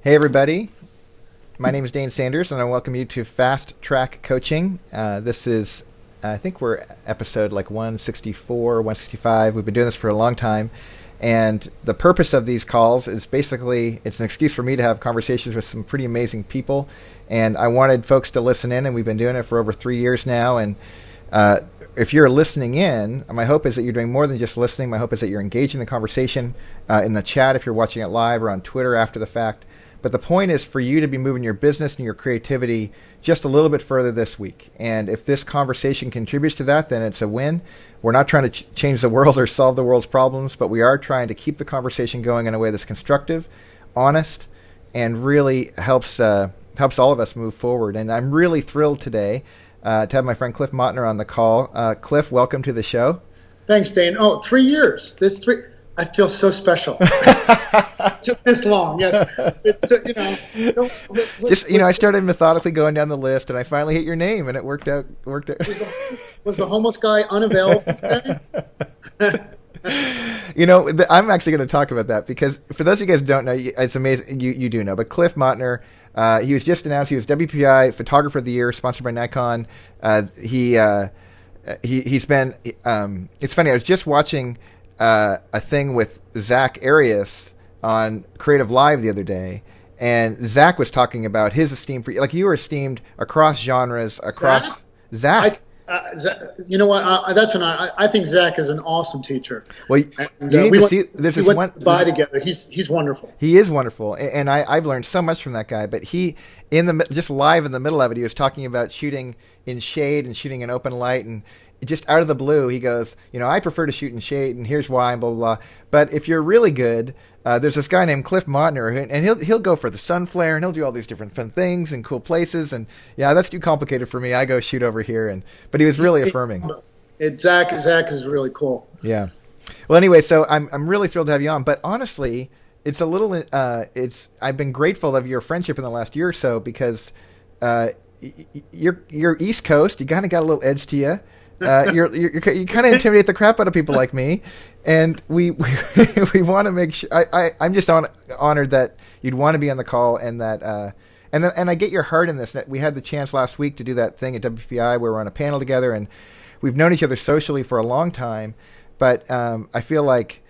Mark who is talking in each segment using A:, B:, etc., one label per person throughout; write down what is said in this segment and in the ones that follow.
A: Hey, everybody. My name is Dane Sanders, and I welcome you to Fast Track Coaching. This is, I think we're episode like 164, 165. We've been doing this for a long time. And the purpose of these calls is basically, it's an excuse for me to have conversations with some pretty amazing people. And I wanted folks to listen in, and we've been doing it for over 3 years now. And if you're listening in, my hope is that you're doing more than just listening. My hope is that you're engaging the conversation in the chat if you're watching it live or on Twitter after the fact. But the point is for you to be moving your business and your creativity just a little bit further this week. And if this conversation contributes to that, then it's a win. We're not trying to change the world or solve the world's problems, but we are trying to keep the conversation going in a way that's constructive, honest, and really helps all of us move forward. And I'm really thrilled today to have my friend Cliff Motner on the call. Cliff, welcome to the show.
B: Thanks, Dane. Oh, 3 years. I feel so special. It took this long. Yes,
A: I started methodically going down the list, and I finally hit your name, and it worked out.
B: Was the homeless guy unavailable today?
A: I'm actually going to talk about that because for those of you guys who don't know, it's amazing. You do know, but Cliff Motner, he was just announced. He was WPI Photographer of the Year, sponsored by Nikon. He's been. It's funny. I was just watching a thing with Zach Arias on Creative Live the other day, and Zach was talking about his esteem for you. Like, you were esteemed across genres, across Zach.
B: You know what? That's I think Zach is an awesome teacher.
A: Well, and, you need to see. This is one
B: by together. He's wonderful.
A: He is wonderful, and I've learned so much from that guy. But just live in the middle of it, he was talking about shooting in shade and shooting in open light, and just out of the blue, he goes, I prefer to shoot in shade, and here's why, and blah, blah, blah. But if you're really good, there's this guy named Cliff Motner, and he'll go for the sun flare, and he'll do all these different fun things and cool places. And yeah, that's too complicated for me. I go shoot over here. But he was really affirming.
B: Zach is really cool.
A: Yeah. Well, anyway, so I'm really thrilled to have you on. But honestly, it's a little. I've been grateful of your friendship in the last year or so because you're East Coast. You kind of got a little edge to you. You kind of intimidate the crap out of people like me, and we want to make sure. I'm just honored that you'd want to be on the call, and that and I get your heart in this. We had the chance last week to do that thing at WPI where we're on a panel together, and we've known each other socially for a long time. But I feel like,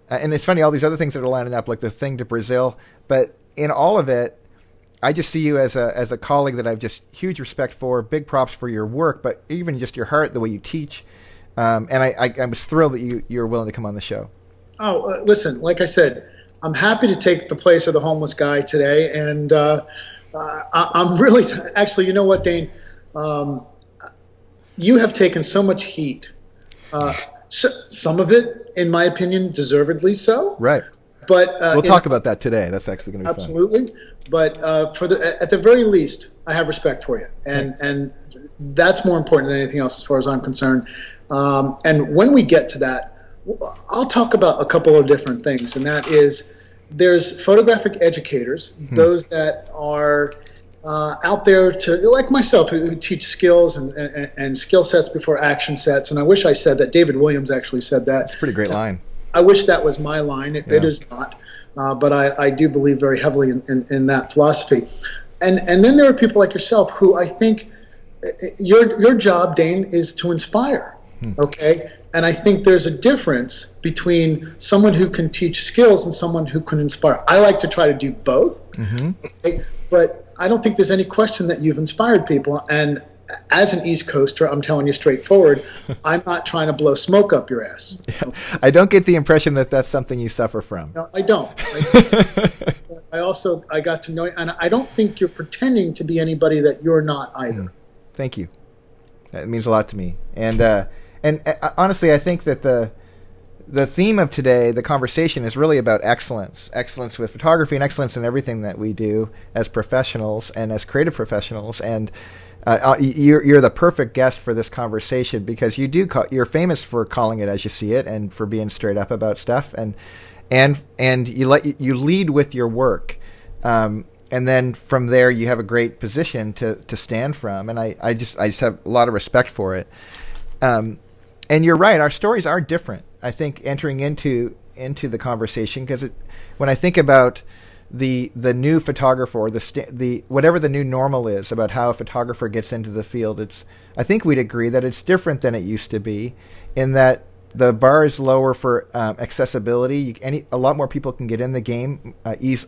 A: and it's funny, all these other things that are lining up, like the thing to Brazil. But in all of it, I just see you as a colleague that I've just huge respect for. Big props for your work, but even just your heart, the way you teach. And I was thrilled that you're willing to come on the show.
B: Oh, listen, like I said, I'm happy to take the place of the homeless guy today. And I'm really, actually, you know what, Dane? You have taken so much heat. Some of it, in my opinion, deservedly so.
A: Right.
B: But
A: we'll talk about that today. That's actually going to be
B: absolutely fun. But at the very least, I have respect for you, and that's more important than anything else, as far as I'm concerned. And when we get to that, I'll talk about a couple of different things, and that is, there's photographic educators, those that are out there to, like myself, who teach skills and skill sets before action sets. And I wish I said that. David Williams actually said that.
A: It's a pretty great line.
B: I wish that was my line. It is not, but I do believe very heavily in that philosophy. And then there are people like yourself who I think your job, Dane, is to inspire. Okay, and I think there's a difference between someone who can teach skills and someone who can inspire. I like to try to do both, okay? But I don't think there's any question that you've inspired people. And as an East Coaster, I'm telling you straightforward, I'm not trying to blow smoke up your ass.
A: Yeah. I don't get the impression that that's something you suffer from.
B: No, I don't. I got to know you, and I don't think you're pretending to be anybody that you're not either.
A: Thank you. That means a lot to me. And honestly, I think that the theme of today, the conversation, is really about excellence with photography, and excellence in everything that we do as professionals and as creative professionals. And you're the perfect guest for this conversation because you're famous for calling it as you see it and for being straight up about stuff, and you lead with your work, and then from there you have a great position to stand from, and I just have a lot of respect for it. And you're right, our stories are different. I think entering into the conversation, because when I think about the new photographer, or the whatever the new normal is about how a photographer gets into the field, I think we'd agree that it's different than it used to be, in that the bar is lower for accessibility. A lot more people can get in the game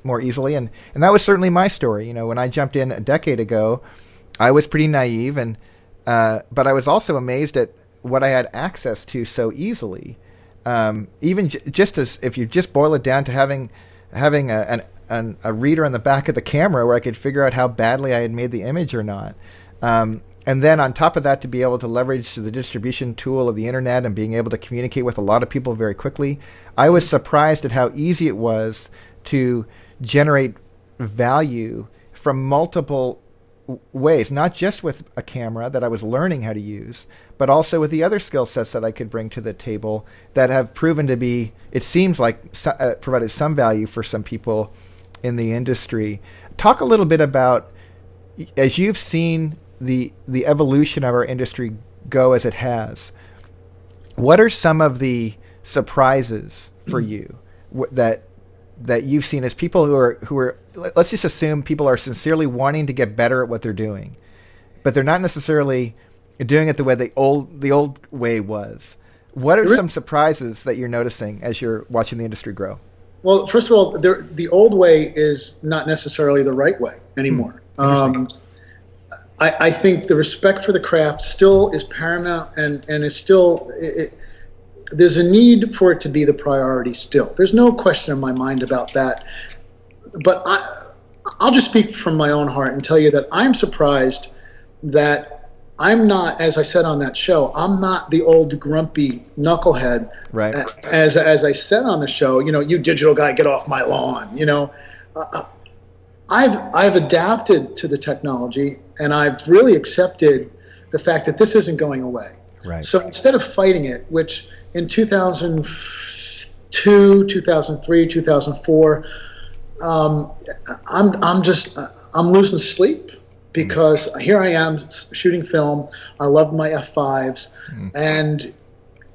A: more easily, and that was certainly my story. When I jumped in a decade ago, I was pretty naive, and but I was also amazed at what I had access to so easily. Even just as if you just boil it down to having a reader on the back of the camera where I could figure out how badly I had made the image or not. And then on top of that, to be able to leverage the distribution tool of the internet and being able to communicate with a lot of people very quickly, I was surprised at how easy it was to generate value from multiple ways, not just with a camera that I was learning how to use, but also with the other skill sets that I could bring to the table that have proven to be, it seems like, provided some value for some people in the industry. Talk a little bit about, as you've seen the evolution of our industry go as it has, what are some of the surprises for you that you've seen as people who are, let's just assume people are sincerely wanting to get better at what they're doing, but they're not necessarily doing it the way the old way was. What are some surprises that you're noticing as you're watching the industry grow?
B: Well, first of all, the old way is not necessarily the right way anymore. I think the respect for the craft still is paramount, and is still, there's a need for it to be the priority still. There's no question in my mind about that. But I'll just speak from my own heart and tell you that I'm surprised that I'm not, as I said on that show, I'm not the old grumpy knucklehead.
A: Right.
B: As I said on the show, you digital guy, get off my lawn. I've adapted to the technology, and I've really accepted the fact that this isn't going away.
A: Right.
B: So instead of fighting it, which in 2002, 2003, 2004, I'm losing sleep, because here I am shooting film. I love my F5s. And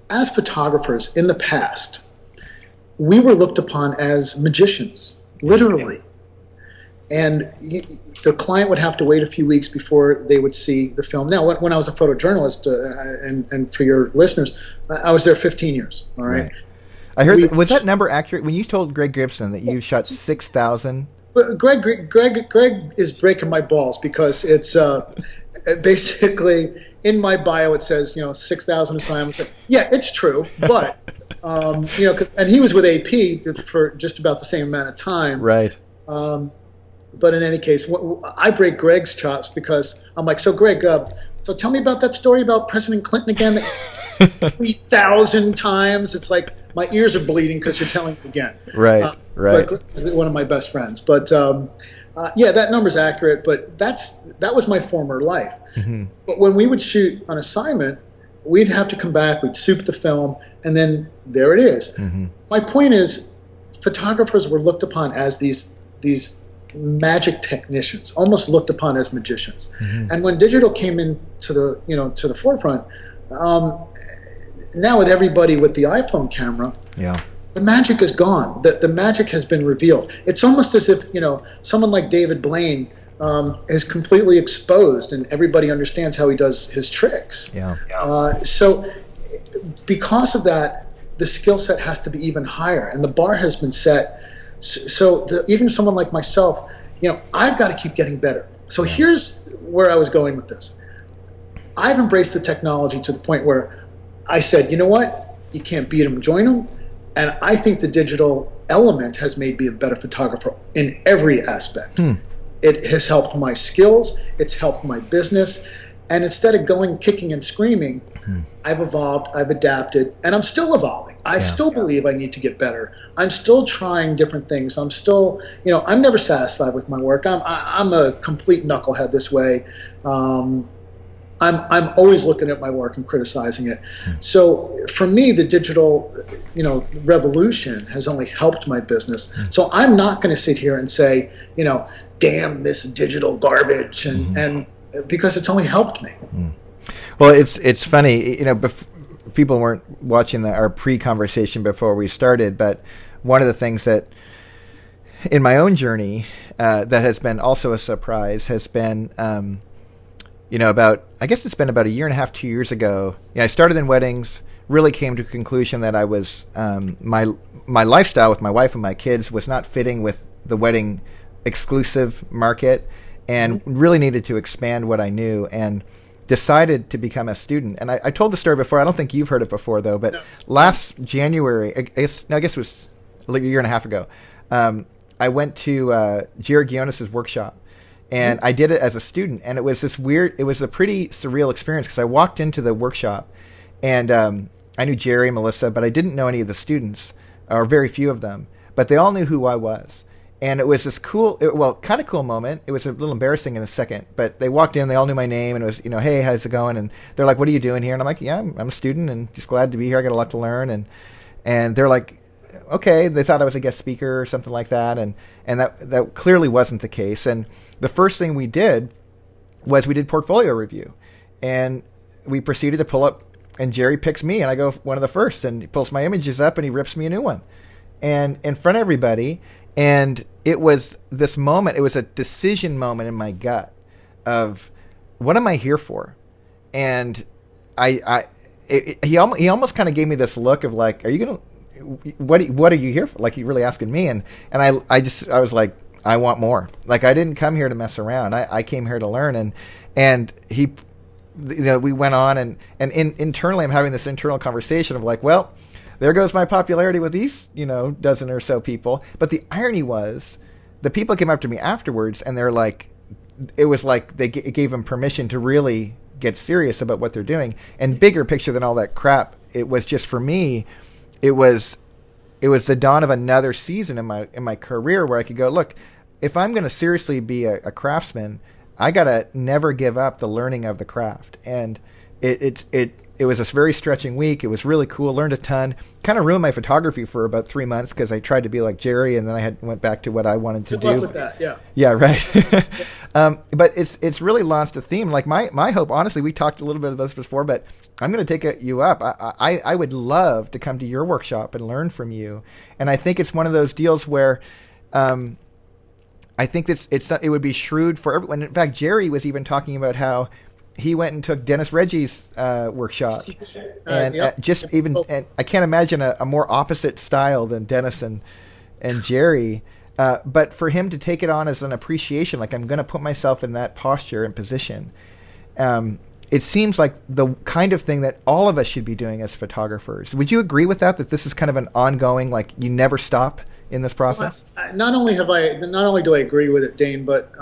B: as photographers in the past, we were looked upon as magicians, literally. And the client would have to wait a few weeks before they would see the film. Now, when I was a photojournalist, and for your listeners, I was there 15 years. All right.
A: I heard. Was that number accurate when you told Greg Gibson that you shot 6,000?
B: Greg is breaking my balls, because it's basically in my bio it says 6,000 assignments. Yeah, it's true, but and he was with AP for just about the same amount of time.
A: Right.
B: But in any case, I break Greg's chops, because I'm like, so Greg, so tell me about that story about President Clinton again. 3,000 times. It's like my ears are bleeding because you're telling me again.
A: Right, right.
B: But Greg is one of my best friends. But yeah, that number's accurate. But that was my former life. Mm-hmm. But when we would shoot an assignment, we'd have to come back, we'd soup the film, and then there it is. Mm-hmm. My point is, photographers were looked upon as these magic technicians, almost looked upon as magicians. Mm-hmm. And when digital came into the to the forefront, now with everybody with the iPhone camera, the magic is gone. The magic has been revealed. It's almost as if someone like David Blaine is completely exposed, and everybody understands how he does his tricks. So because of that, the skill set has to be even higher, and the bar has been set. So even someone like myself, I've got to keep getting better. So here's where I was going with this. I've embraced the technology to the point where I said, you know what? You can't beat them, join them. And I think the digital element has made me a better photographer in every aspect. It has helped my skills. It's helped my business. And instead of going kicking and screaming, I've evolved, I've adapted, and I'm still evolving. I still believe I need to get better. I'm still trying different things. I'm still, I'm never satisfied with my work. I'm a complete knucklehead this way. I'm always looking at my work and criticizing it. So for me, the digital, revolution has only helped my business. So I'm not going to sit here and say, damn this digital garbage, and because it's only helped me.
A: Well, it's funny, people weren't watching our pre-conversation before we started, but one of the things that in my own journey that has been also a surprise has been, I guess it's been about a year and a half, 2 years ago. I started in weddings, really came to a conclusion that I was, my lifestyle with my wife and my kids was not fitting with the wedding exclusive market, and really needed to expand what I knew, and decided to become a student. And I told the story before. I don't think you've heard it before, though. But last January, I guess it was like a year and a half ago, I went to Jerry Gionis' workshop, and I did it as a student. And it was it was a pretty surreal experience, because I walked into the workshop, and I knew Jerry and Melissa, but I didn't know any of the students, or very few of them. But they all knew who I was. And it was this kind of cool moment. It was a little embarrassing in a second, but they walked in, they all knew my name, and it was, hey, how's it going? And they're like, what are you doing here? And I'm like, yeah, I'm a student and just glad to be here. I got a lot to learn. And they're like, okay. They thought I was a guest speaker or something like that. And that clearly wasn't the case. And the first thing we did was we did portfolio review, and we proceeded to pull up, and Jerry picks me, and I go one of the first, and he pulls my images up and he rips me a new one, and in front of everybody. And it was this moment, it was a decision moment in my gut of, what am I here for? And he almost kind of gave me this look of like, are you going to, what are you here for? Like, he really asking me. And I was like, I want more. Like, I didn't come here to mess around. I came here to learn. And he, we went on, and internally I'm having this internal conversation of like, well, there goes my popularity with these, dozen or so people. But the irony was, the people came up to me afterwards, and they're like, it was like it gave them permission to really get serious about what they're doing. And bigger picture than all that crap, it was just, for me, it was the dawn of another season in my career where I could go, look, if I'm going to seriously be a craftsman, I got to never give up the learning of the craft. And it was a very stretching week. It was really cool. Learned a ton. Kind of ruined my photography for about 3 months, because I tried to be like Jerry, and then I went back to what I wanted to do.
B: Good luck with that. Yeah.
A: Yeah. Right. But it's really launched a theme. Like my hope, honestly, we talked a little bit about this before, but I'm going to take you up. I would love to come to your workshop and learn from you. And I think it's one of those deals where, I think it would be shrewd for everyone. In fact, Jerry was even talking about how he went and took Dennis Reggie's workshop, and and I can't imagine a more opposite style than Dennis and Jerry. But for him to take it on as an appreciation, like, I'm going to put myself in that posture and position. It seems like the kind of thing that all of us should be doing as photographers. Would you agree with that? That this is kind of an ongoing, like, you never stop in this process?
B: Well, not only do I agree with it, Dane, but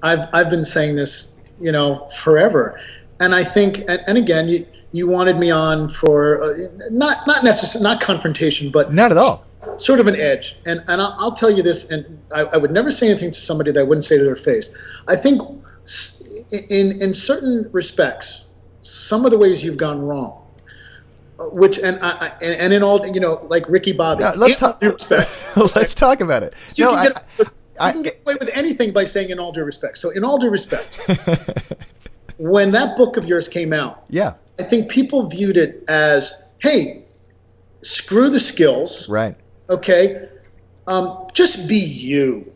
B: I've been saying this, forever. And I think, and again, you wanted me on for not necessarily, not confrontation, but
A: not at all,
B: sort of an edge. And I'll tell you this, and I would never say anything to somebody that I wouldn't say to their face. I think in certain respects, some of the ways you've gone wrong, which and in all, like Ricky Bobby.
A: Yeah, let's talk.
B: Respect.
A: Let's talk about it.
B: You can get away with anything by saying in all due respect. So in all due respect, when that book of yours came out,
A: yeah,
B: I think people viewed it as, hey, screw the skills.
A: Right.
B: Okay. Just be you.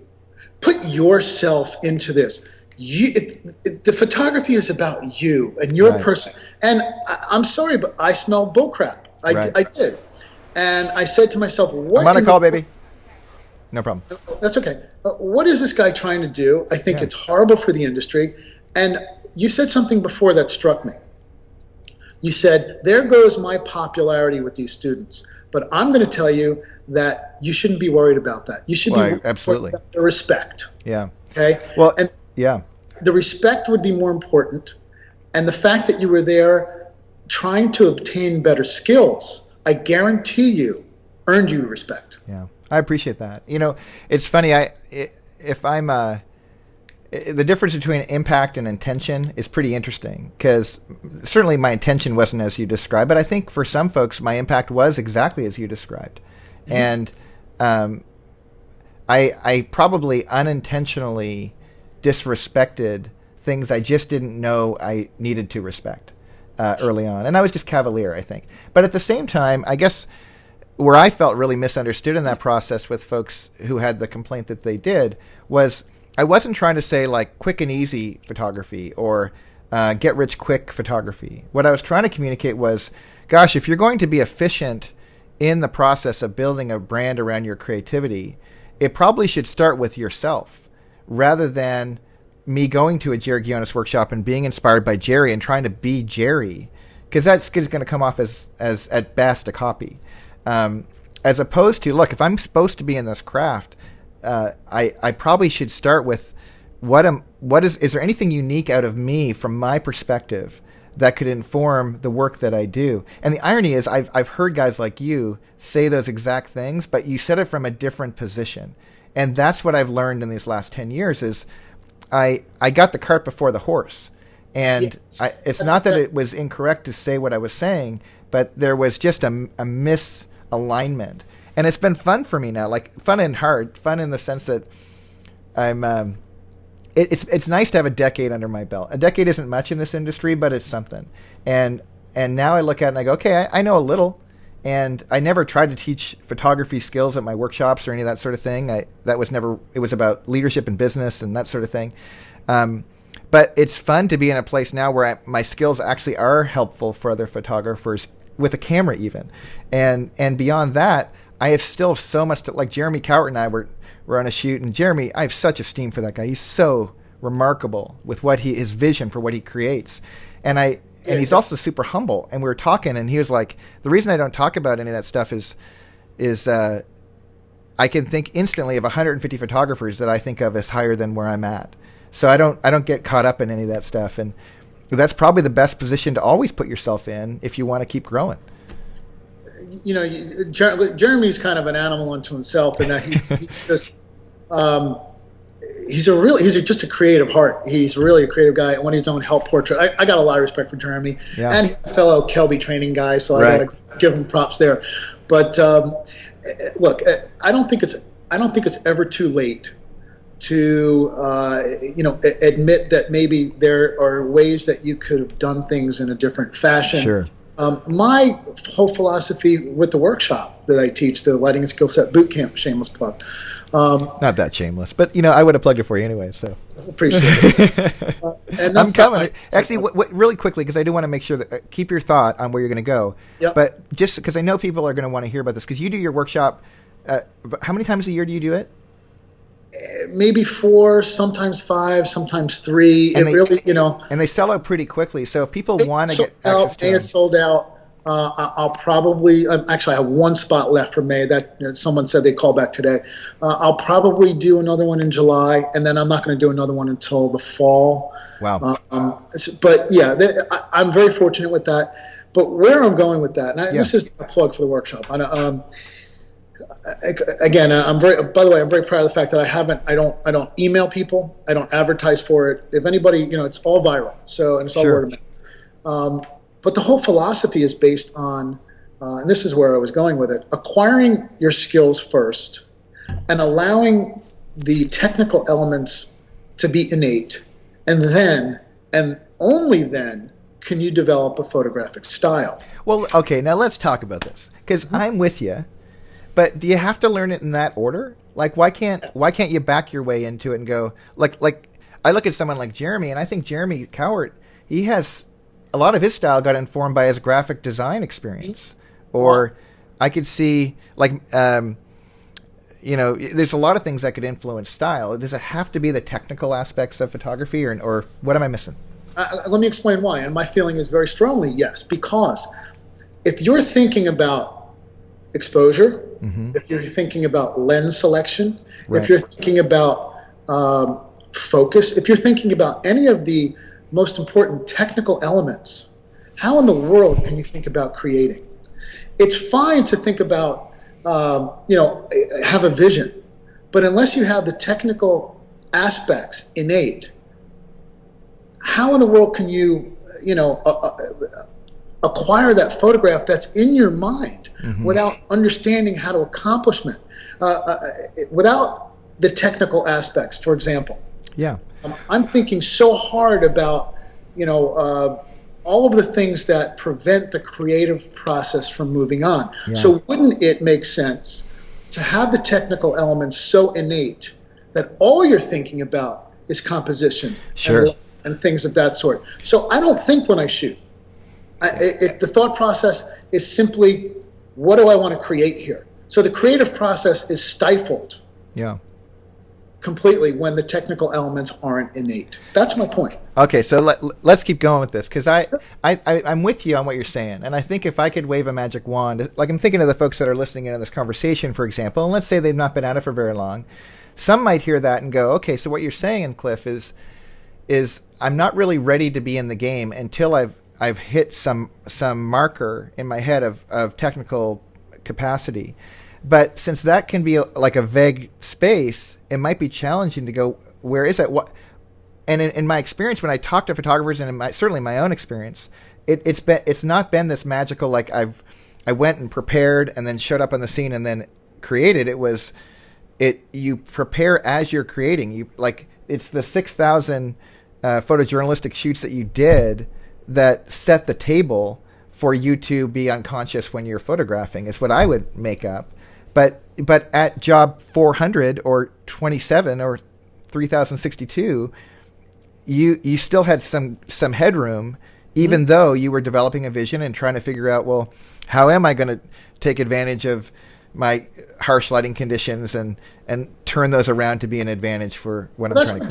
B: Put yourself into this. The photography is about you and your person. And I'm sorry, but I smelled bullcrap. I did. And I said to myself,
A: I'm on a call, baby. No problem.
B: That's okay. What is this guy trying to do? I think it's horrible for the industry. And you said something before that struck me. You said, there goes my popularity with these students. But I'm going to tell you that you shouldn't be worried about that. You should be worried about the respect.
A: Yeah.
B: Okay?
A: Well,
B: and
A: yeah.
B: The respect would be more important. And the fact that you were there trying to obtain better skills, I guarantee you, earned you respect.
A: Yeah. I appreciate that. It's funny. The difference between impact and intention is pretty interesting, because certainly my intention wasn't as you described, but I think for some folks my impact was exactly as you described. Mm-hmm. And I probably unintentionally disrespected things I just didn't know I needed to respect early on, and I was just cavalier, I think. But at the same time, I guess where I felt really misunderstood in that process with folks who had the complaint that they did was I wasn't trying to say like quick and easy photography or get rich quick photography. What I was trying to communicate was, gosh, if you're going to be efficient in the process of building a brand around your creativity, it probably should start with yourself rather than me going to a Jerry Gionis workshop and being inspired by Jerry and trying to be Jerry, because that's going to come off as at best a copy. As opposed to, look, if I'm supposed to be in this craft, I probably should start with is there anything unique out of me from my perspective that could inform the work that I do? And the irony is I've heard guys like you say those exact things, but you said it from a different position. And that's what I've learned in these last 10 years is I got the cart before the horse. And
B: Yes.
A: it's not that it was incorrect to say what I was saying, but there was just a misalignment. And it's been fun for me now, like fun and hard. Fun in the sense that I'm it's nice to have a decade under my belt. A decade isn't much in this industry, but it's something. And now I look at it and I go, okay, I know a little. And I never tried to teach photography skills at my workshops or any of that sort of thing. It was about leadership and business and that sort of thing. But it's fun to be in a place now where my skills actually are helpful for other photographers with a camera even. And beyond that, I have still so much to, like Jeremy Cowart and I were on a shoot, and Jeremy, I have such esteem for that guy. He's so remarkable with his vision for what he creates. And he's also super humble. And we were talking, and he was like, the reason I don't talk about any of that stuff is I can think instantly of 150 photographers that I think of as higher than where I'm at. So I don't get caught up in any of that stuff. And that's probably the best position to always put yourself in if you want to keep growing.
B: You know, Jeremy's kind of an animal unto himself, in that he's just he's just a creative heart. He's really a creative guy. And when he's doing help portrait, I got a lot of respect for Jeremy, and he's a fellow Kelby training guy, so I got to give him props there. But look, I don't think it's ever too late to admit that maybe there are ways that you could have done things in a different fashion.
A: Sure.
B: My whole philosophy with the workshop that I teach, the Lighting and Skill Set Boot Camp, shameless plug.
A: Not that shameless, but I would have plugged it for you anyway. So
B: appreciate it. And
A: I'm coming. Actually, really quickly, because I do want to make sure that keep your thought on where you're going to go.
B: Yep.
A: But just because I know people are going to want to hear about this, because you do your workshop. How many times a year do you do it?
B: Maybe 4, sometimes 5, sometimes 3.
A: And they sell out pretty quickly. So if people want to get access to them,
B: it's sold out. I'll probably actually I have 1 spot left for May. That someone said they call back today. I'll probably do another one in July, and then I'm not going to do another one until the fall.
A: Wow.
B: But yeah, I'm very fortunate with that. But where I'm going with that, and this is a plug for the workshop. Again, I'm very proud of the fact that I don't email people. I don't advertise for it. If anybody, it's all viral. So, and it's all word of mouth. But the whole philosophy is based on, and this is where I was going with it, acquiring your skills first and allowing the technical elements to be innate. And then, and only then, can you develop a photographic style.
A: Well, okay, now let's talk about this, because I'm with you. But do you have to learn it in that order? Like, why can't you back your way into it and go like I look at someone like Jeremy, and I think Jeremy Cowart, he has a lot of his style got informed by his graphic design experience. Or I could see there's a lot of things that could influence style. Does it have to be the technical aspects of photography, or what am I missing?
B: Let me explain why. And my feeling is very strongly yes, because if you're thinking about exposure, if you're thinking about lens selection, if you're thinking about focus, if you're thinking about any of the most important technical elements, how in the world can you think about creating? It's fine to think about, have a vision, but unless you have the technical aspects innate, how in the world can you, acquire that photograph that's in your mind without understanding how to accomplish it, without the technical aspects, for example.
A: Yeah.
B: I'm thinking so hard about, all of the things that prevent the creative process from moving on.
A: Yeah.
B: So wouldn't it make sense to have the technical elements so innate that all you're thinking about is composition
A: Sure.
B: and things of that sort? So I don't think when I shoot. The thought process is simply, what do I want to create here? So the creative process is stifled completely when the technical elements aren't innate. That's my point.
A: Okay, so let's keep going with this, because I'm with you on what you're saying. And I think if I could wave a magic wand, like I'm thinking of the folks that are listening in on this conversation, for example, and let's say they've not been at it for very long. Some might hear that and go, okay, so what you're saying, Cliff, is I'm not really ready to be in the game until I've hit some marker in my head of technical capacity. But since that can be like a vague space, it might be challenging to go, where is it? What? And in my experience, when I talk to photographers, and certainly my own experience, it's not been this magical, like I went and prepared and then showed up on the scene and then created. You prepare as you're creating. It's the 6,000 photojournalistic shoots that you did that set the table for you to be unconscious when you're photographing, is what I would make up. But at job 400 or 27 or 3062, you still had some headroom, even though you were developing a vision and trying to figure out, well, how am I going to take advantage of my harsh lighting conditions and turn those around to be an advantage for what I'm trying to create.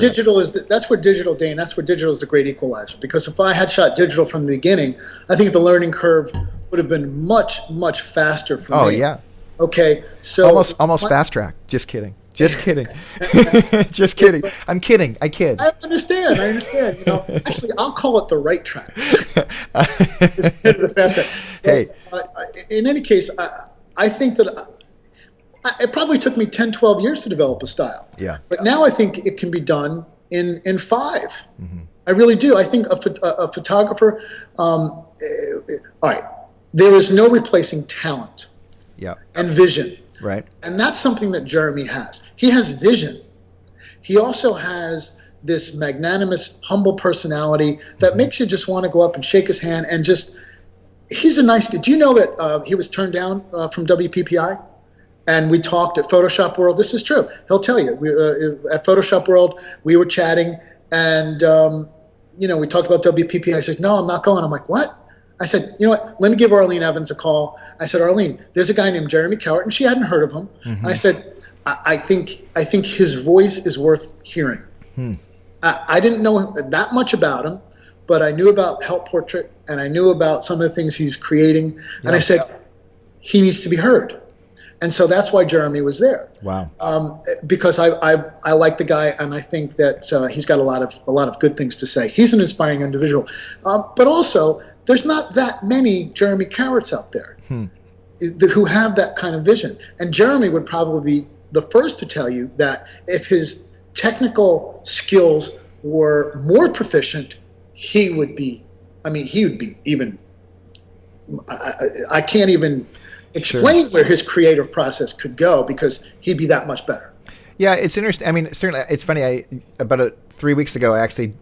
B: That's where digital, Dane, that's where digital is the great equalizer. Because if I had shot digital from the beginning, I think the learning curve would have been much, much faster for me.
A: Oh, yeah.
B: Okay, so...
A: Almost fast track. Just kidding. Just kidding. Just kidding. I'm kidding. I kid.
B: I understand. You know, actually, I'll call it the right track. Instead of the fast track.
A: Hey.
B: In any case, I think that it probably took me 10, 12 years to develop a style.
A: Yeah.
B: But now I think it can be done in 5. Mm-hmm. I really do. I think a photographer, all right, there is no replacing talent and vision.
A: Right.
B: And that's something that Jeremy has. He has vision. He also has this magnanimous, humble personality that makes you just want to go up and shake his hand and just, he's a nice guy. Do you know that he was turned down from WPPI? And we talked at Photoshop World. This is true. He'll tell you. At Photoshop World, we were chatting, and we talked about WPPI. I said, no, I'm not going. I'm like, what? I said, you know what? Let me give Arlene Evans a call. I said, Arlene, there's a guy named Jeremy Cowart, and she hadn't heard of him. Mm-hmm. And I said, I think his voice is worth hearing. I didn't know that much about him, but I knew about Help Portrait, and I knew about some of the things he's creating. And I said, he needs to be heard. And so that's why Jeremy was there.
A: Wow.
B: Because I like the guy, and I think that he's got a lot of good things to say. He's an inspiring individual, but also there's not that many Jeremy Cowarts out there who have that kind of vision. And Jeremy would probably be the first to tell you that if his technical skills were more proficient, he would be even. I can't even explain where his creative process could go, because he'd be that much better.
A: Yeah, it's interesting. I mean, certainly, it's funny. About 3 weeks ago, I actually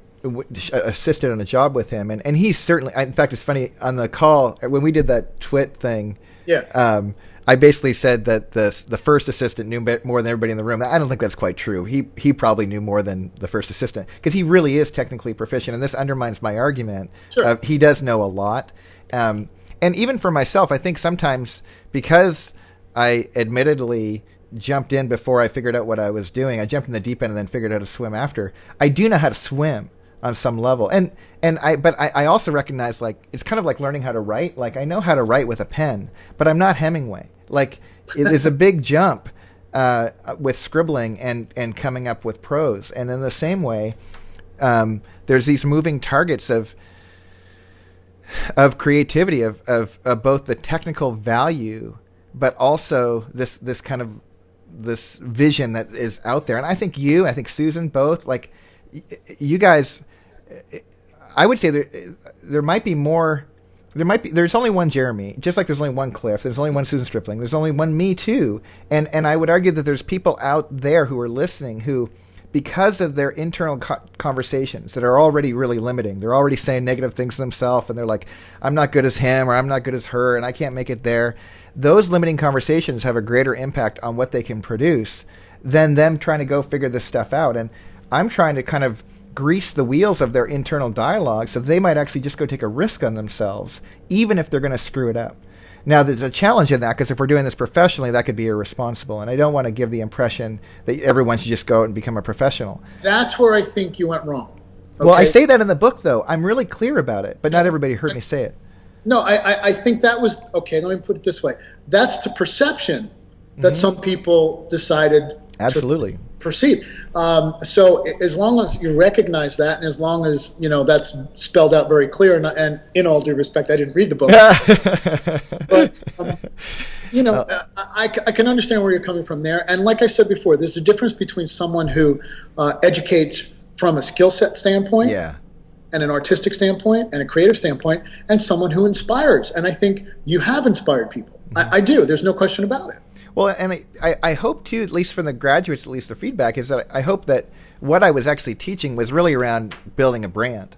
A: assisted on a job with him, and he's certainly. In fact, it's funny, on the call when we did that twit thing.
B: Yeah.
A: I basically said that the first assistant knew more than everybody in the room. I don't think that's quite true. He probably knew more than the first assistant, because he really is technically proficient, and this undermines my argument.
B: Sure.
A: He does know a lot. And even for myself, I think sometimes, because I admittedly jumped in before I figured out what I was doing, I jumped in the deep end and then figured out how to swim after. I do know how to swim on some level. But I also recognize, like, it's kind of like learning how to write. Like, I know how to write with a pen, but I'm not Hemingway. Like, there's a big jump with scribbling and coming up with prose. And in the same way, there's these moving targets of creativity, of both the technical value, but also this kind of this vision that is out there. And I think Susan, both, like, you guys, I would say there might be more. There's only one Jeremy, just like there's only one Cliff. There's only one Susan Stripling. There's only one me too. And I would argue that there's people out there who are listening who because of their internal conversations that are already really limiting. They're already saying negative things to themselves, and they're like, I'm not good as him, or I'm not good as her, and I can't make it there. Those limiting conversations have a greater impact on what they can produce than them trying to go figure this stuff out. And I'm trying to kind of grease the wheels of their internal dialogue so they might actually just go take a risk on themselves, even if they're going to screw it up. Now, there's a challenge in that, because if we're doing this professionally, that could be irresponsible. And I don't want to give the impression that everyone should just go out and become a professional.
B: That's where I think you went wrong. Okay?
A: Well, I say that in the book, though. I'm really clear about it, but not everybody heard me say it.
B: No, I think that was, okay, let me put it this way. That's the perception that some people decided
A: Absolutely.
B: to perceive. So as long as you recognize that, and as long as, that's spelled out very clear, and in all due respect, I didn't read the book. But, I can understand where you're coming from there. And like I said before, there's a difference between someone who educates from a skill set standpoint, and an artistic standpoint and a creative standpoint, and someone who inspires. And I think you have inspired people. I do. There's no question about it.
A: Well, and I hope too, at least from the graduates, at least the feedback is that I hope that what I was actually teaching was really around building a brand,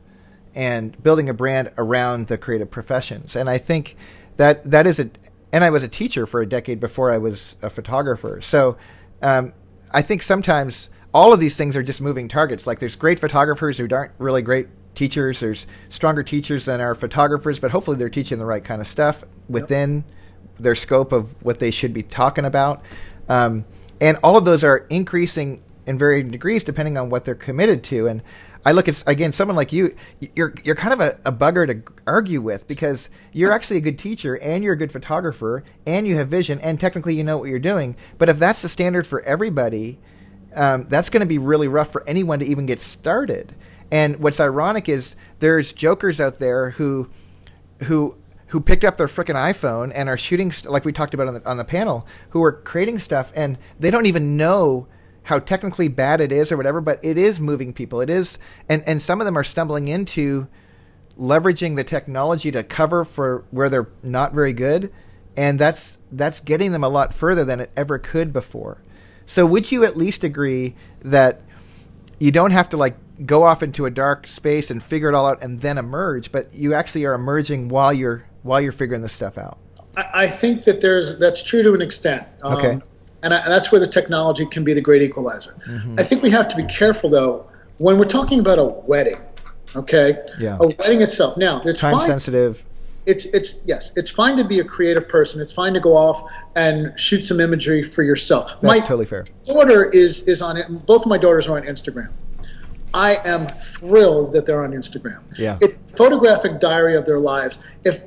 A: and building a brand around the creative professions. And I think that is and I was a teacher for a decade before I was a photographer. So I think sometimes all of these things are just moving targets. Like, there's great photographers who aren't really great teachers. There's stronger teachers than are photographers, but hopefully they're teaching the right kind of stuff within their scope of what they should be talking about. And all of those are increasing in varying degrees depending on what they're committed to. And I look at, again, someone like you, you're kind of a bugger to argue with, because you're actually a good teacher, and you're a good photographer, and you have vision, and technically you know what you're doing. But if that's the standard for everybody, that's going to be really rough for anyone to even get started. And what's ironic is there's jokers out there who picked up their frickin' iPhone and are shooting, like we talked about on the panel, who are creating stuff, and they don't even know how technically bad it is or whatever, but it is moving people. It is, and some of them are stumbling into leveraging the technology to cover for where they're not very good, and that's getting them a lot further than it ever could before. So would you at least agree that you don't have to go off into a dark space and figure it all out and then emerge, but you actually are emerging while you're figuring this stuff out?
B: I think that that's true to an extent.
A: Okay.
B: And that's where the technology can be the great equalizer. I think we have to be careful, though, when we're talking about a wedding, okay?
A: Yeah.
B: A wedding itself. Now, it's
A: time
B: fine.
A: Sensitive.
B: It's fine to be a creative person. It's fine to go off and shoot some imagery for yourself.
A: That's totally fair.
B: My daughter is on it. Both of my daughters are on Instagram. I am thrilled that they're on Instagram.
A: Yeah.
B: It's a photographic diary of their lives. If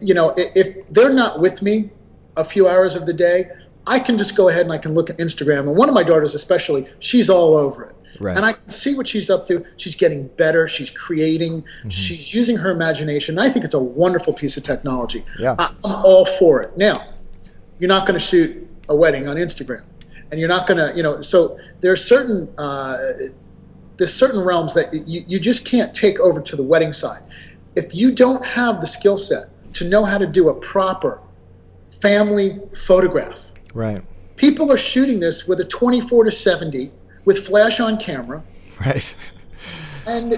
B: they're not with me a few hours of the day, I can just go ahead and I can look at Instagram. And one of my daughters especially, she's all over it.
A: Right.
B: And I can see what she's up to. She's getting better. She's creating. She's using her imagination. I think it's a wonderful piece of technology.
A: Yeah.
B: I'm all for it. Now, you're not going to shoot a wedding on Instagram. And you're not going to, so there's certain realms that you just can't take over to the wedding side. If you don't have the skill set to know how to do a proper family photograph,
A: right?
B: People are shooting this with a 24-70 with flash on camera,
A: right?
B: And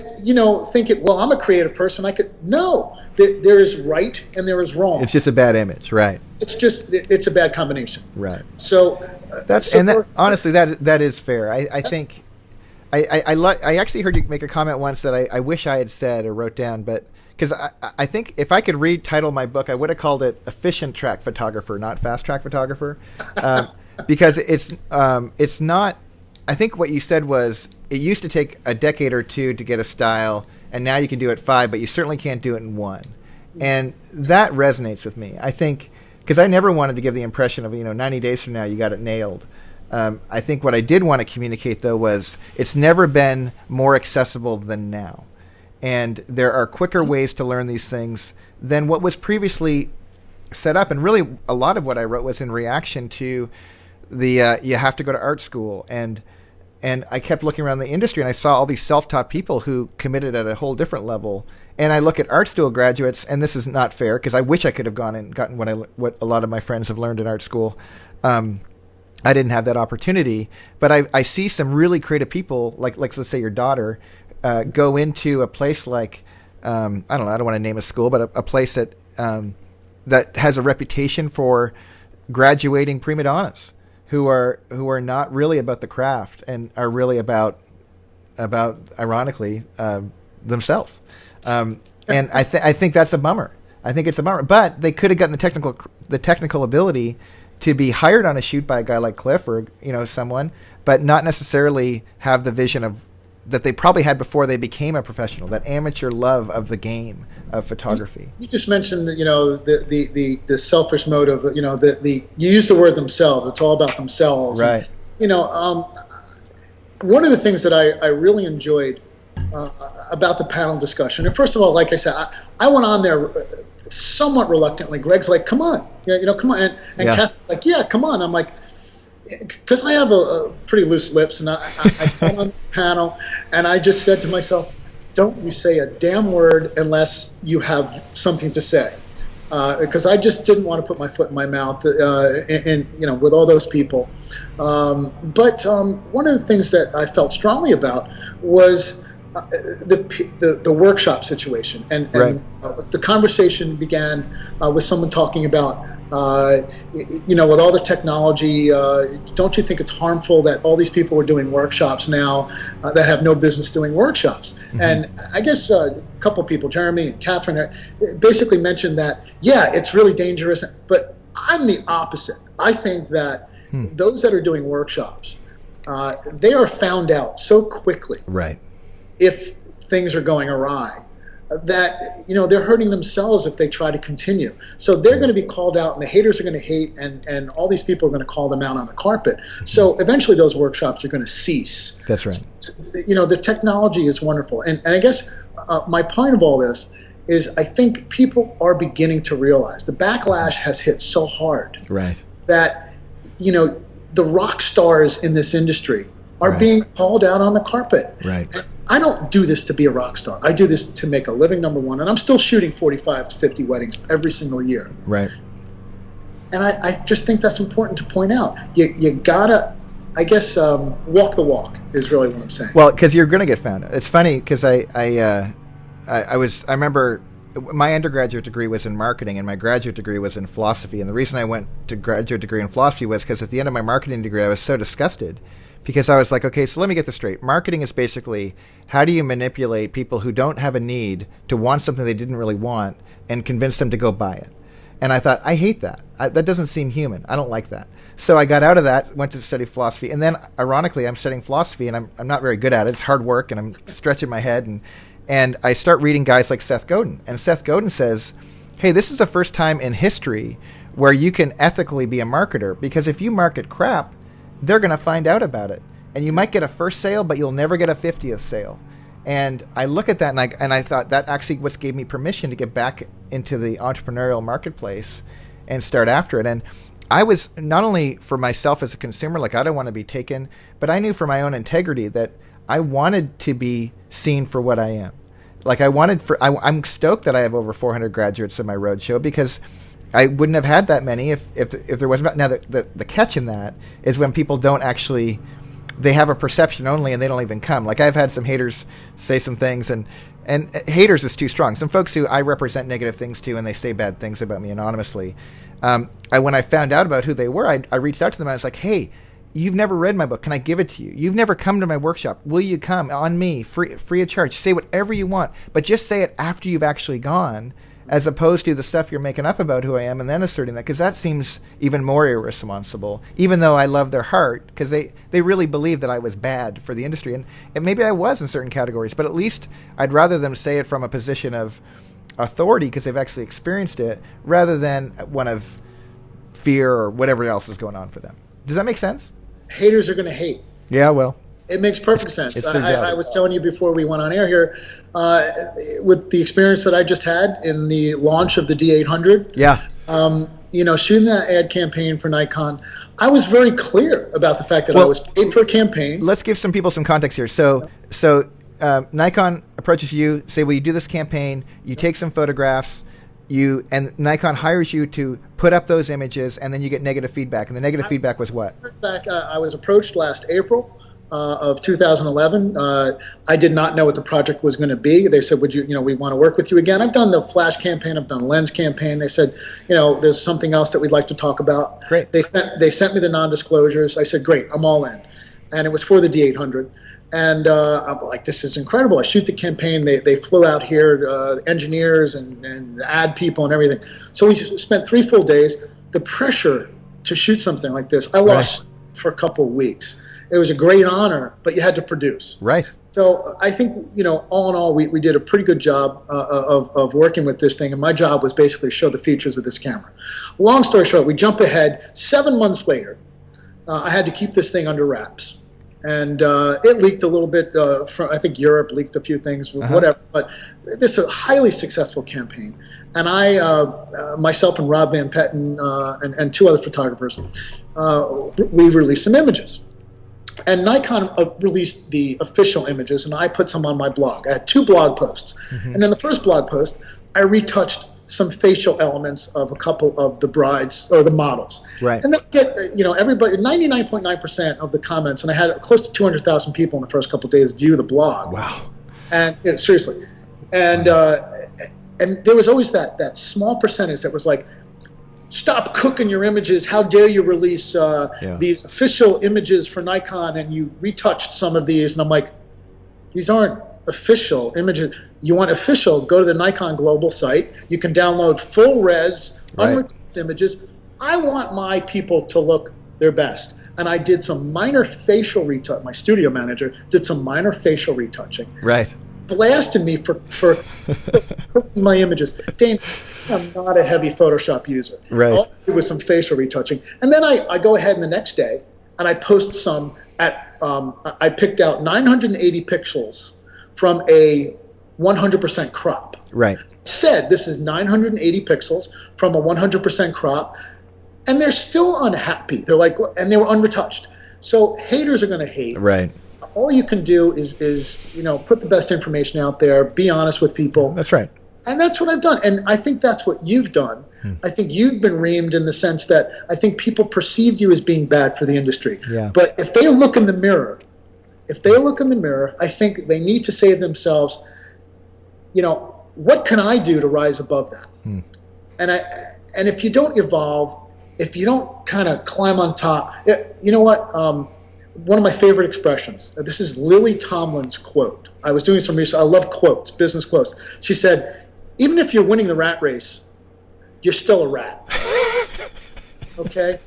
B: thinking, well, I'm a creative person. No. There is right and there is wrong.
A: It's just a bad image, right?
B: It's a bad combination,
A: right?
B: So
A: honestly, that is fair. I think. I actually heard you make a comment once that I wish I had said or wrote down, but because I think if I could retitle my book, I would have called it Efficient Track Photographer, not Fast Track Photographer, because it's not. I think what you said was it used to take a decade or two to get a style, and now you can do it 5, but you certainly can't do it in 1, and that resonates with me. I think because I never wanted to give the impression of 90 days from now you got it nailed. I think what I did want to communicate, though, was it's never been more accessible than now. And there are quicker ways to learn these things than what was previously set up. And really, a lot of what I wrote was in reaction to the you have to go to art school. And I kept looking around the industry, and I saw all these self-taught people who committed at a whole different level. And I look at art school graduates, and this is not fair because I wish I could have gone and gotten what a lot of my friends have learned in art school. I didn't have that opportunity, but I see some really creative people, like let's say your daughter, go into a place like, I don't know, I don't want to name a school, but a place that that has a reputation for graduating prima donnas who are not really about the craft and are really about ironically themselves. And I think that's a bummer. I think it's a bummer. But they could have gotten the technical ability to be hired on a shoot by a guy like Cliff or someone, but not necessarily have the vision of that they probably had before they became a professional. That amateur love of the game of photography.
B: You just mentioned that the selfish motive. You use the word themselves. It's all about themselves.
A: Right.
B: And, one of the things that I really enjoyed about the panel discussion, and first of all, like I said, I went on there somewhat reluctantly. Greg's like, "Come on, come on," and Kath's like, "Yeah, come on." I'm like, because I have a pretty loose lips, and I sat on the panel, and I just said to myself, "Don't you say a damn word unless you have something to say," because I just didn't want to put my foot in my mouth, and with all those people. But one of the things that I felt strongly about was the workshop situation, and
A: right.
B: The conversation began with someone talking about, with all the technology, don't you think it's harmful that all these people are doing workshops now that have no business doing workshops? Mm-hmm. And I guess a couple of people, Jeremy and Catherine, basically mentioned that, yeah, it's really dangerous, but I'm the opposite. I think that those that are doing workshops, they are found out so quickly.
A: Right.
B: If things are going awry, that they're hurting themselves if they try to continue. So they're going to be called out, and the haters are going to hate, and all these people are going to call them out on the carpet. So eventually those workshops are going to cease.
A: That's right.
B: The technology is wonderful. And I guess my point of all this is I think people are beginning to realize the backlash has hit so hard.
A: Right.
B: That, the rock stars in this industry are being called out on the carpet.
A: Right.
B: And I don't do this to be a rock star. I do this to make a living, number one, and I'm still shooting 45 to 50 weddings every single year.
A: Right.
B: And I just think that's important to point out. You gotta, I guess, walk the walk is really what I'm saying.
A: Well, because you're going to get found out. It's funny because I remember my undergraduate degree was in marketing and my graduate degree was in philosophy. And the reason I went to graduate degree in philosophy was because at the end of my marketing degree, I was so disgusted. Because I was like, okay, so let me get this straight. Marketing is basically how do you manipulate people who don't have a need to want something they didn't really want and convince them to go buy it. And I thought, I hate that. That doesn't seem human. I don't like that. So I got out of that, went to study philosophy. And then, ironically, I'm studying philosophy, and I'm not very good at it. It's hard work, and I'm stretching my head. And I start reading guys like Seth Godin. And Seth Godin says, hey, this is the first time in history where you can ethically be a marketer. Because if you market crap, they're going to find out about it. And you might get a first sale, but you'll never get a 50th sale. And I look at that and I thought that actually what gave me permission to get back into the entrepreneurial marketplace and start after it. And I was not only for myself as a consumer, like I don't want to be taken, but I knew for my own integrity that I wanted to be seen for what I am. Like I'm stoked that I have over 400 graduates in my roadshow because I wouldn't have had that many if there wasn't. Now the catch in that is when people don't actually, they have a perception only and they don't even come. Like I've had some haters say some things and haters is too strong. Some folks who I represent negative things to and they say bad things about me anonymously. When I found out about who they were, I reached out to them and I was like, hey, you've never read my book. Can I give it to you? You've never come to my workshop. Will you come on me, free of charge? Say whatever you want, but just say it after you've actually gone, as opposed to the stuff you're making up about who I am and then asserting that, because that seems even more irresponsible, even though I love their heart, because they really believe that I was bad for the industry. And maybe I was in certain categories, but at least I'd rather them say it from a position of authority because they've actually experienced it, rather than one of fear or whatever else is going on for them. Does that make sense?
B: Haters are going to hate.
A: Yeah, well.
B: It makes perfect sense. I was telling you before we went on air here, with the experience that I just had in the launch of the D800.
A: Yeah.
B: Shooting that ad campaign for Nikon, I was very clear about the fact that I was paid for a campaign.
A: Let's give some people some context here. So Nikon approaches you, say, will you do this campaign? You take some photographs. and Nikon hires you to put up those images, and then you get negative feedback. And the negative feedback was what?
B: I was approached last April of 2011. I did not know what the project was going to be. They said, "Would you, we want to work with you again." I've done the flash campaign. I've done lens campaign. They said, "There's something else that we'd like to talk about."
A: Great.
B: They sent me the non-disclosures. I said, "Great, I'm all in," and it was for the D800. And I'm like, this is incredible. I shoot the campaign. They flew out here, engineers and ad people and everything. So we spent 3 full days. The pressure to shoot something like this, I lost for a couple of weeks. It was a great honor, but you had to produce.
A: Right.
B: So I think, all in all, we did a pretty good job of working with this thing. And my job was basically to show the features of this camera. Long story short, we jump ahead. 7 months later, I had to keep this thing under wraps. And it leaked a little bit from, I think Europe leaked a few things, whatever. But this is a highly successful campaign. And I, myself and Rob Van Petten and 2 other photographers, we released some images. And Nikon released the official images, and I put some on my blog. I had 2 blog posts. And in the first blog post, I retouched some facial elements of a couple of the brides or the models.
A: Right.
B: And then get, everybody, 99.9% of the comments, and I had close to 200,000 people in the first couple of days view the blog.
A: Wow.
B: And seriously. And there was always that small percentage that was like, stop cooking your images. How dare you release these official images for Nikon, and you retouched some of these. And I'm like, these aren't official images. You want official, go to the Nikon Global site. You can download full res, unretouched images. I want my people to look their best. And I did some minor facial retouch. My studio manager did some minor facial retouching.
A: Right.
B: Blasted me for cooking my images. Dane, I'm not a heavy Photoshop user.
A: Right.
B: All I did was some facial retouching. And then I go ahead the next day and I post some I picked out 980 pixels from a 100% crop.
A: Right.
B: Said this is 980 pixels from a 100% crop, and they're still unhappy. They're like, and they were unretouched. So haters are going to hate.
A: Right.
B: All you can do is put the best information out there, be honest with people.
A: That's right.
B: And that's what I've done. And I think that's what you've done. I think you've been reamed in the sense that I think people perceived you as being bad for the industry.
A: Yeah.
B: But if they look in the mirror, I think they need to say to themselves, what can I do to rise above that? And if you don't evolve, if you don't kind of climb on top, you know what? One of my favorite expressions, this is Lily Tomlin's quote. I was doing some research. I love quotes, business quotes. She said, even if you're winning the rat race, you're still a rat. Okay?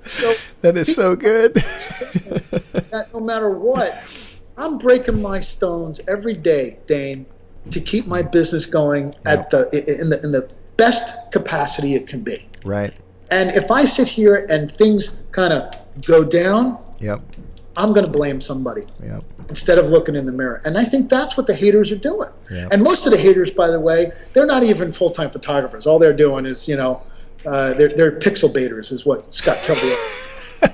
B: So
A: that is so good.
B: That no matter what, I'm breaking my stones every day, Dane, to keep my business going in the best capacity it can be.
A: Right.
B: And if I sit here and things kind of go down, I'm going to blame somebody instead of looking in the mirror. And I think that's what the haters are doing. And most of the haters, by the way, they're not even full-time photographers. All they're doing is, they're pixel baiters, is what Scott Kelby is.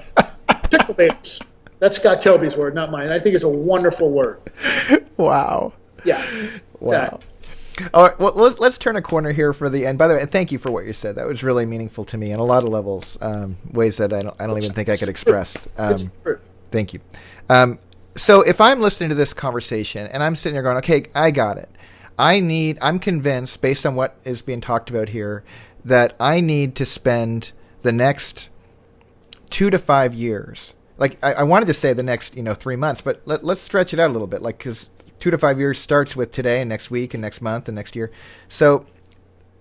B: Pixel baiters. That's Scott Kelby's word, not mine. I think it's a wonderful word.
A: Wow.
B: Yeah.
A: Wow. All right, well, let's turn a corner here for the end. By the way, thank you for what you said. That was really meaningful to me on a lot of levels, ways that I don't even think I could express. Thank you. So if I'm listening to this conversation and I'm sitting there going, okay, I got it. I'm convinced, based on what is being talked about here, that I need to spend the next 2 to 5 years. Like I wanted to say the next 3 months, but let's stretch it out a little bit, because 2 to 5 years starts with today and next week and next month and next year. So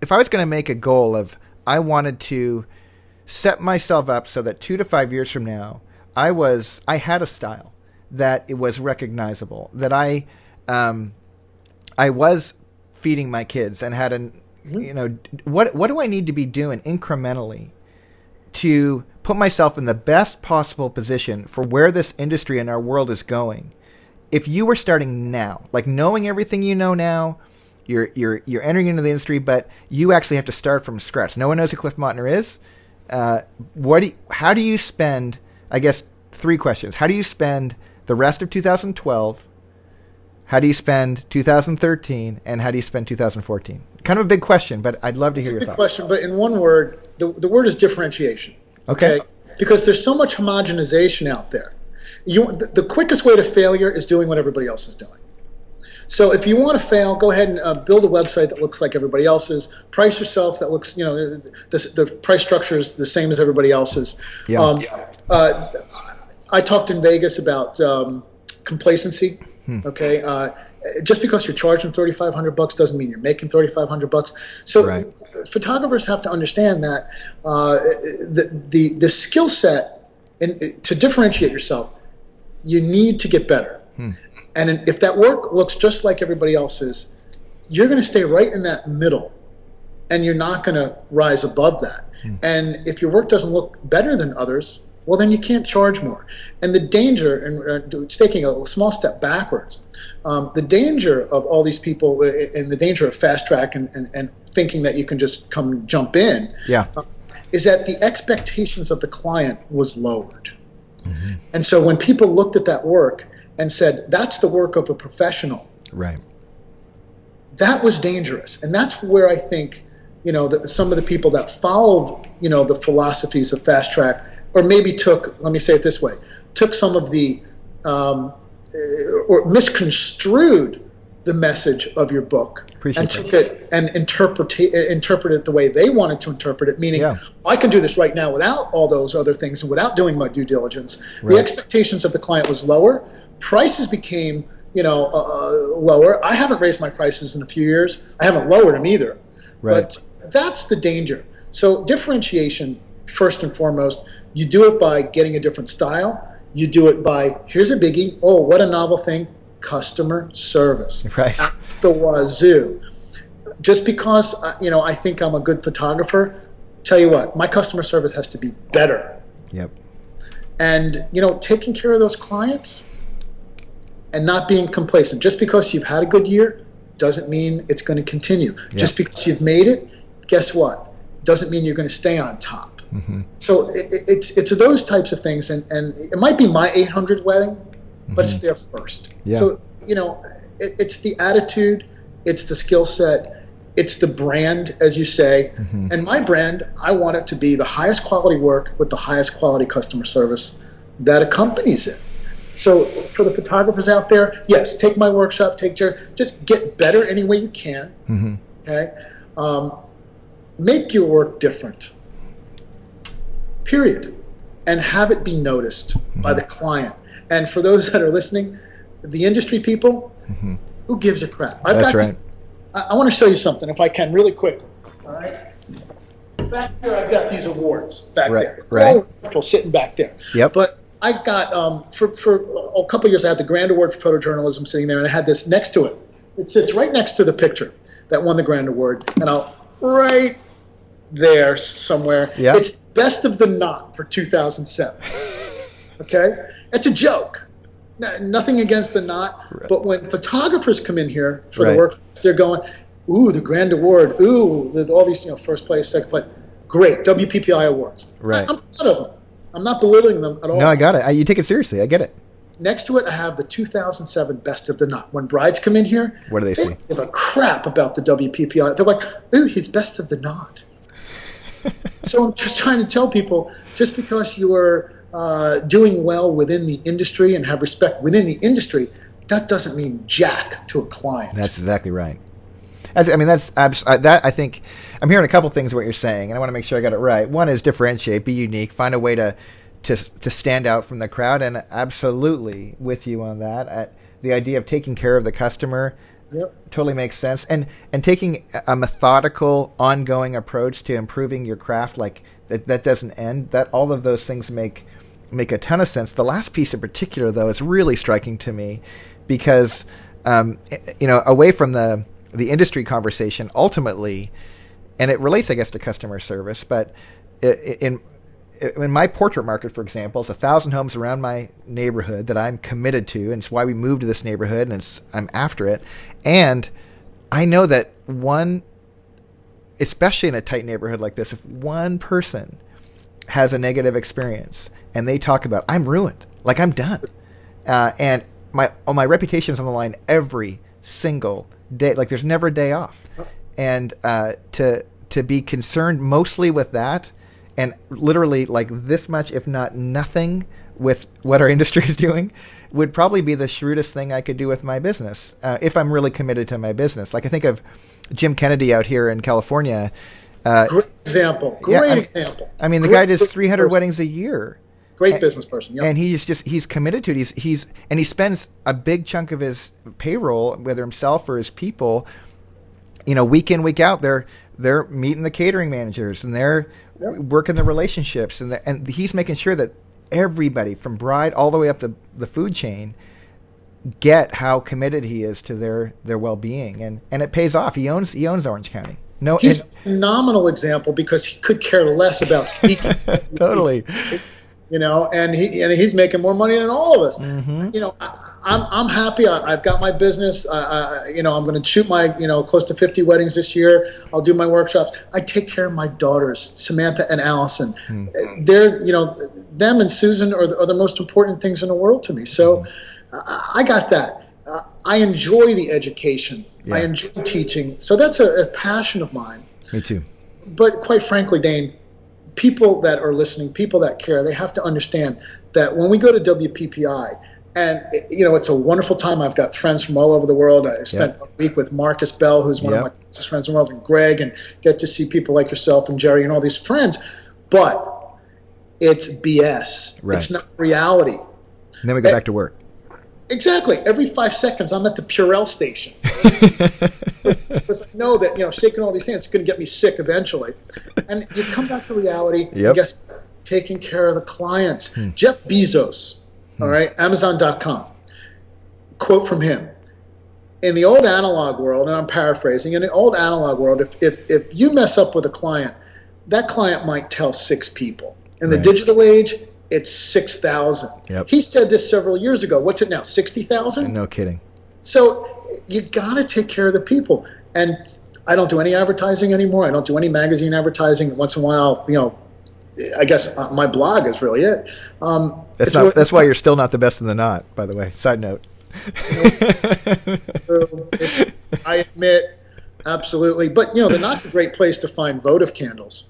A: if I was going to make a goal of, I wanted to set myself up so that 2 to 5 years from now, I had a style that it was recognizable, that I was feeding my kids and had what do I need to be doing incrementally to put myself in the best possible position for where this industry and our world is going? If you were starting now, like knowing everything you know now, you're entering into the industry, but you actually have to start from scratch. No one knows who Cliff Mottner is. How do you spend, I guess, 3 questions. How do you spend the rest of 2012? How do you spend 2013? And how do you spend 2014? Kind of a big question, but I'd love to hear your thoughts.
B: Question, but in one word, the word is differentiation.
A: Okay.
B: Because there's so much homogenization out there. The quickest way to failure is doing what everybody else is doing. So if you want to fail, go ahead and build a website that looks like everybody else's. Price yourself that looks, the price structure is the same as everybody else's.
A: Yeah.
B: I talked in Vegas about complacency. Okay. Just because you're charging $3,500 doesn't mean you're making $3,500. So photographers have to understand that the skill set to differentiate yourself, you need to get better. And if that work looks just like everybody else's, you're going to stay right in that middle, and you're not going to rise above that. And if your work doesn't look better than others, well, then you can't charge more. And the danger, and it's taking a small step backwards, the danger of all these people and the danger of fast track and thinking that you can just come jump in is that the expectations of the client was lowered. And so when people looked at that work and said, that's the work of a professional, that was dangerous. And that's where I think, some of the people that followed, the philosophies of fast track, or maybe let me say it this way, took some of the, or misconstrued the message of your book took it and interpreted it the way they wanted to interpret it, meaning I can do this right now without all those other things and without doing my due diligence. The expectations of the client was lower. Prices became, lower. I haven't raised my prices in a few years. I haven't lowered them either. But that's the danger. So differentiation, first and foremost, you do it by getting a different style. You do it by, here's a biggie. Oh, what a novel thing. Customer service. At the wazoo. Just because, I think I'm a good photographer, tell you what, my customer service has to be better. And, taking care of those clients and not being complacent. Just because you've had a good year doesn't mean it's going to continue. Just because you've made it, guess what? Doesn't mean you're going to stay on top. So it's those types of things, and it might be my 800 wedding, but it's there first. So it's the attitude, it's the skill set, it's the brand, as you say. And my brand, I want it to be the highest quality work with the highest quality customer service that accompanies it. So for the photographers out there, yes, take my workshop, just get better any way you can. Okay, make your work different. Period. And have it be noticed by the client. And for those that are listening, the industry people, who gives a crap?
A: That's right.
B: I want to show you something, if I can, really quick. All right. Back here, I've got these awards back there. Wonderful, sitting back there. But I've got, for a couple of years, I had the Grand Award for Photojournalism sitting there, and I had this next to it. It sits right next to the picture that won the Grand Award. And right there somewhere. It's Best of the Knot for 2007. Okay? It's a joke. Nothing against the Knot, but when photographers come in here for the work, they're going, ooh, the Grand Award, ooh, all these, first place, second place. Great, WPPI awards. I'm proud of them. I'm not belittling them at all.
A: No, I got it. You take it seriously. I get it.
B: Next to it, I have the 2007 Best of the Knot. When brides come in here,
A: what do they say?
B: Give a crap about the WPPI. They're like, ooh, he's Best of the Knot. So I'm just trying to tell people, just because you are doing well within the industry and have respect within the industry, that doesn't mean jack to a client.
A: That's exactly right. That I think I'm hearing a couple things of what you're saying, and I want to make sure I got it right. One is differentiate, be unique, find a way to stand out from the crowd, and absolutely with you on that. The idea of taking care of the customer totally makes sense, and taking a methodical, ongoing approach to improving your craft, like that doesn't end. That all of those things make a ton of sense. The last piece in particular, though, is really striking to me because away from the industry conversation, ultimately, and it relates, I guess, to customer service, but in my portrait market, for example, it's 1,000 homes around my neighborhood that I'm committed to, and it's why we moved to this neighborhood, and I'm after it. And I know that especially in a tight neighborhood like this, if one person has a negative experience and they talk about, I'm ruined, like I'm done, and my reputation's on the line every single day, like there's never a day off. and to be concerned mostly with that, and literally like this much, if not nothing, with what our industry is doing, would probably be the shrewdest thing I could do with my business, if I'm really committed to my business. Like I think of Jim Kennedy out here in California.
B: Great example. Great example.
A: I mean, the guy does 300 weddings a year.
B: Great business person. Yep.
A: And he's committed to it. And he spends a big chunk of his payroll, whether himself or his people, week in, week out, they're meeting the catering managers and they're working the relationships, and he's making sure that everybody from bride all the way up the food chain get how committed he is to their well-being, and it pays off. He owns Orange County.
B: He's a phenomenal example because he could care less about speaking.
A: Totally.
B: And he's making more money than all of us.
A: Mm-hmm.
B: I'm happy. I've got my business. I'm going to shoot my close to 50 weddings this year. I'll do my workshops. I take care of my daughters, Samantha and Allison. Mm-hmm. They're them and Susan are the most important things in the world to me. So I got that. I enjoy the education. Yeah. I enjoy teaching. So that's a passion of mine.
A: Me too.
B: But quite frankly, Dane, people that are listening, people that care, they have to understand that when we go to WPPI, and it's a wonderful time. I've got friends from all over the world. I spent a week with Marcus Bell, who's one of my closest friends in the world, and Greg, and get to see people like yourself and Jerry and all these friends. But it's BS. Right. It's not reality.
A: And then we go back to work.
B: Exactly. Every 5 seconds, I'm at the Purell station. Because I know that, shaking all these things is going to get me sick eventually. And you come back to reality, and guess what? Taking care of the clients. Jeff Bezos, all right, Amazon.com. Quote from him. In the old analog world, and I'm paraphrasing, in the old analog world, if you mess up with a client, that client might tell 6 people. In the digital age, it's 6,000. Yep. He said this several years ago. What's it now, 60,000?
A: No kidding.
B: So you got to take care of the people. And I don't do any advertising anymore. I don't do any magazine advertising. Once in a while, I guess my blog is really it.
A: That's why you're still not the best in the knot, by the way. Side note.
B: I admit, absolutely. But, the knot's a great place to find votive candles.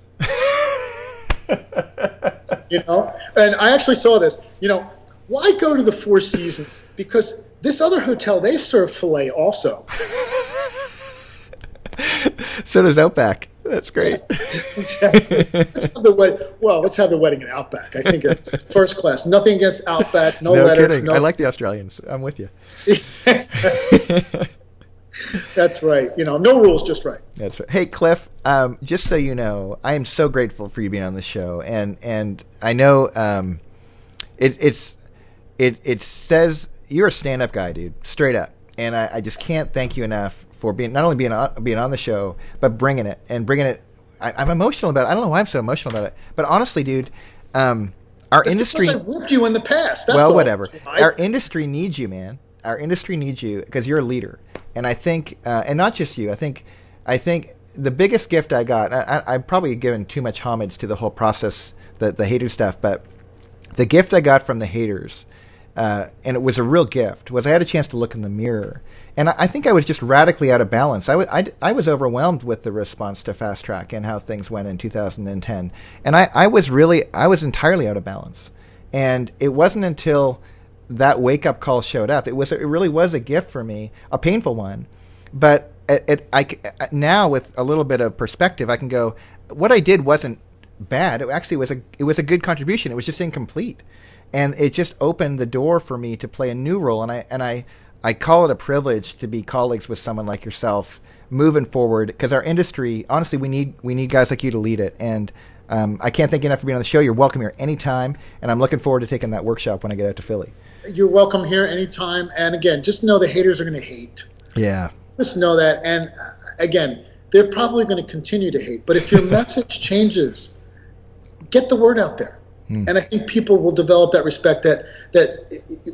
B: And I actually saw this. Why go to the Four Seasons? Because this other hotel, they serve filet also.
A: So does Outback. That's great.
B: Exactly. Let's have the wedding in Outback. I think it's first class. Nothing against Outback. No letters.
A: Kidding. I like the Australians. I'm with you.
B: Yes, that's right. No rules, just right.
A: That's right. Hey, Cliff, just so you know, I am so grateful for you being on the show, and I know it says you're a stand-up guy, dude, straight up, and I just can't thank you enough for not only being on the show, but bringing it. I'm emotional about it. I don't know why I'm so emotional about it, but honestly, dude, our industry.
B: I whooped you in the past. That's
A: well, whatever. Our industry needs you, man. Our industry needs you because you're a leader. And I think, and not just you, I think the biggest gift I got, I've probably given too much homage to the whole process, the hater stuff, but the gift I got from the haters, and it was a real gift, was I had a chance to look in the mirror. And I think I was just radically out of balance. I was overwhelmed with the response to Fast Track and how things went in 2010. And I was entirely out of balance. And it wasn't until that wake-up call showed up. It really was a gift for me, a painful one. But now with a little bit of perspective, I can go, what I did wasn't bad. It actually was a good contribution. It was just incomplete. And it just opened the door for me to play a new role. And I call it a privilege to be colleagues with someone like yourself moving forward, because our industry, honestly, we need guys like you to lead it. And I can't thank you enough for being on the show. You're welcome here anytime. And I'm looking forward to taking that workshop when I get out to Philly.
B: You're welcome here anytime. And again, just know the haters are going to hate.
A: Yeah.
B: Just know that. And again, they're probably going to continue to hate. But if your message changes, get the word out there. And I think people will develop that respect that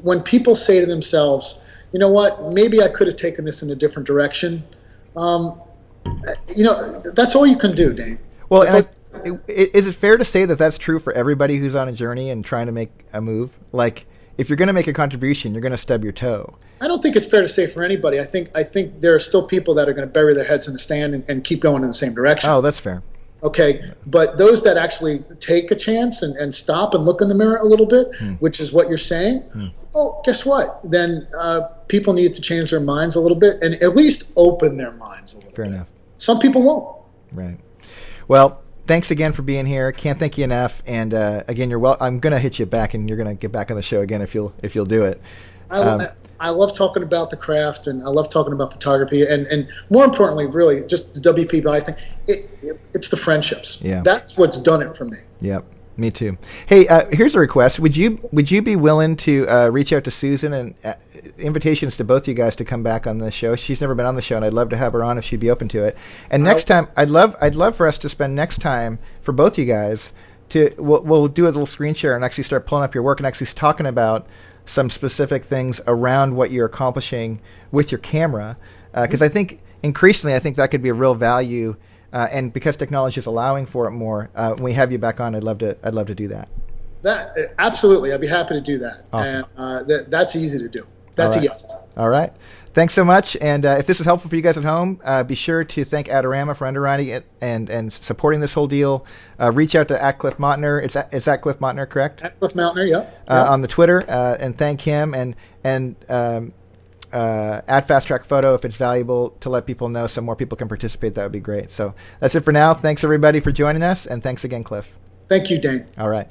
B: when people say to themselves, you know what, maybe I could have taken this in a different direction. That's all you can do, Dane.
A: Well, is it fair to say that that's true for everybody who's on a journey and trying to make a move? Like, if you're going to make a contribution, you're going to stub your toe.
B: I don't think it's fair to say for anybody. I think there are still people that are going to bury their heads in the sand and keep going in the same direction.
A: Oh, that's fair.
B: Okay, but those that actually take a chance and stop and look in the mirror a little bit, which is what you're saying, well, guess what? Then people need to change their minds a little bit and at least open their minds a little bit.
A: Fair enough.
B: Some people won't.
A: Right. Well, thanks again for being here. Can't thank you enough. And again, I'm going to hit you back, and you're going to get back on the show again if you'll do it.
B: I love talking about the craft, and I love talking about photography, and more importantly, really, just the WPBI thing. It's the friendships.
A: Yeah.
B: That's what's done it for me.
A: Yep. Me too. Hey, here's a request. Would you be willing to reach out to Susan, and invitations to both you guys to come back on the show? She's never been on the show, and I'd love to have her on if she'd be open to it. And next time, I'd love for us to spend next time for both you guys we'll do a little screen share and actually start pulling up your work and actually talking about some specific things around what you're accomplishing with your camera, because I think increasingly that could be a real value. And because technology is allowing for it more, when we have you back on, I'd love to do that.
B: That absolutely, I'd be happy to do that.
A: Awesome.
B: And that's easy to do. That's a yes.
A: All right. Thanks so much. And if this is helpful for you guys at home, be sure to thank Adorama for underwriting it and supporting this whole deal. Reach out to @Cliff Montner. It's at Cliff Montner, correct?
B: @Cliff Montner, yeah.
A: On the Twitter, and thank him and add Fast Track Photo if it's valuable to let people know so more people can participate. That would be great. So that's it for now. Thanks everybody for joining us, and thanks again, Cliff.
B: Thank you, Dane.
A: All right.